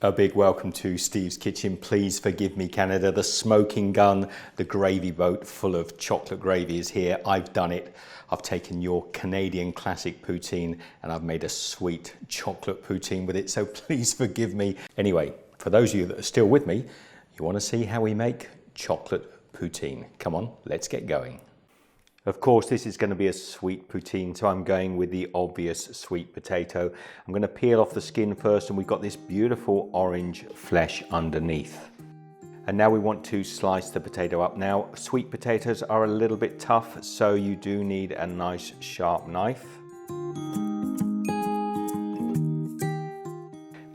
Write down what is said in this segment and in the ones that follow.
A big welcome to Steve's Kitchen. Please forgive me, Canada. The smoking gun, the gravy boat full of chocolate gravy is here. I've done it. I've taken your Canadian classic poutine and I've made a sweet chocolate poutine with it. So please forgive me. Anyway, for those of you that are still with me, you want to see how we make chocolate poutine. Come on, let's get going. Of course, this is going to be a sweet poutine, so I'm going with the obvious sweet potato. I'm going to peel off the skin first, and we've got this beautiful orange flesh underneath. And now we want to slice the potato up. Now, sweet potatoes are a little bit tough, so you do need a nice sharp knife.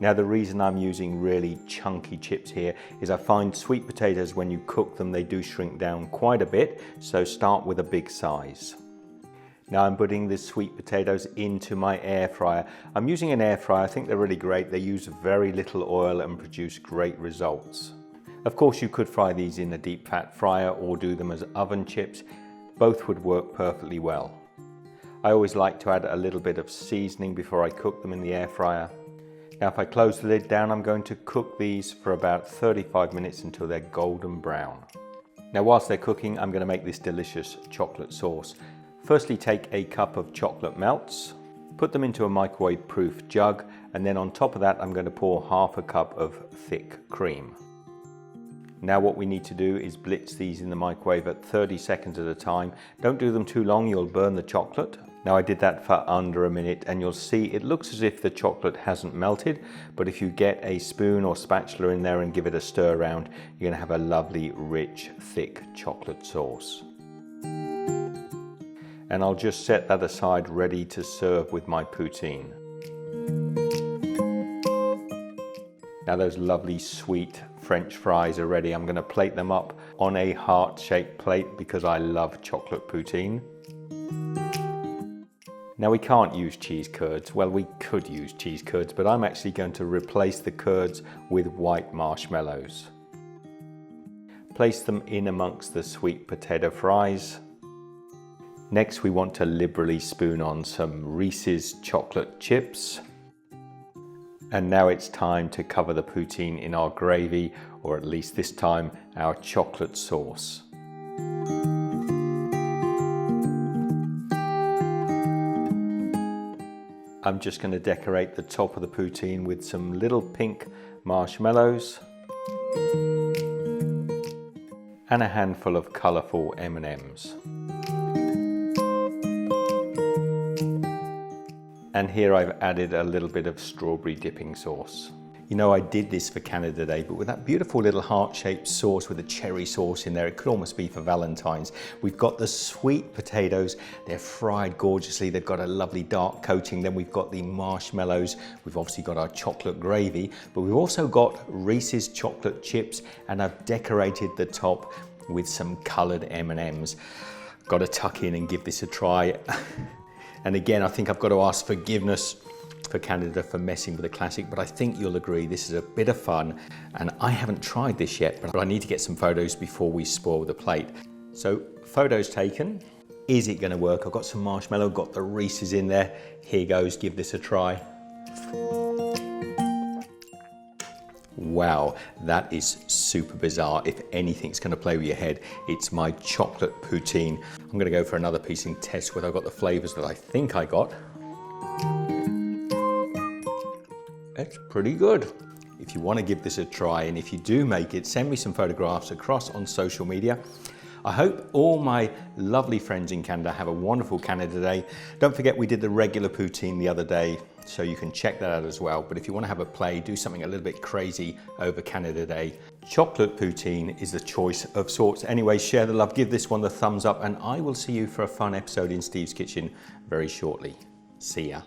Now, the reason I'm using really chunky chips here is I find sweet potatoes, when you cook them, they do shrink down quite a bit, so start with a big size. Now I'm putting the sweet potatoes into my air fryer. I'm using an air fryer. I think they're really great. They use very little oil and produce great results. Of course, you could fry these in a deep fat fryer or do them as oven chips. Both would work perfectly well. I always like to add a little bit of seasoning before I cook them in the air fryer. Now, if I close the lid down, I'm going to cook these for about 35 minutes until they're golden brown. Now, whilst they're cooking, I'm going to make this delicious chocolate sauce. Firstly, take a cup of chocolate melts, put them into a microwave-proof jug, and then on top of that, I'm going to pour half a cup of thick cream. Now, what we need to do is blitz these in the microwave at 30 seconds at a time. Don't do them too long, you'll burn the chocolate. Now, I did that for under a minute, and you'll see it looks as if the chocolate hasn't melted, but if you get a spoon or spatula in there and give it a stir around, you're going to have a lovely, rich, thick chocolate sauce. And I'll just set that aside ready to serve with my poutine. Now, those lovely sweet French fries are ready. I'm going to plate them up on a heart-shaped plate because I love chocolate poutine. Now, we can't use cheese curds. Well, we could use cheese curds, but I'm actually going to replace the curds with white marshmallows. Place them in amongst the sweet potato fries. Next, we want to liberally spoon on some Reese's chocolate chips. And now it's time to cover the poutine in our gravy, or at least this time, our chocolate sauce. I'm just going to decorate the top of the poutine with some little pink marshmallows and a handful of colourful M&Ms. And here I've added a little bit of strawberry dipping sauce. You know, I did this for Canada Day, but with that beautiful little heart-shaped sauce with a cherry sauce in there, it could almost be for Valentine's. We've got the sweet potatoes. They're fried gorgeously. They've got a lovely dark coating. Then we've got the marshmallows. We've obviously got our chocolate gravy, but we've also got Reese's chocolate chips, and I've decorated the top with some colored M&Ms. Got to tuck in and give this a try. And again, I think I've got to ask forgiveness for Canada for messing with the classic, but I think you'll agree this is a bit of fun, and I haven't tried this yet, but I need to get some photos before we spoil the plate. So, photos taken. Is it going to work? I've got some marshmallow, got the Reese's in there. Here goes, give this a try. Wow, that is super bizarre. If anything's going to play with your head, it's my chocolate poutine. I'm going to go for another piece and test whether I've got the flavors that I think I got. It's pretty good. If you want to give this a try, and if you do make it, send me some photographs across on social media. I hope all my lovely friends in Canada have a wonderful Canada Day. Don't forget, we did the regular poutine the other day, so you can check that out as well. But if you want to have a play, do something a little bit crazy over Canada Day. Chocolate poutine is the choice of sorts. Anyway, share the love, give this one the thumbs up, and I will see you for a fun episode in Steve's Kitchen very shortly. See ya.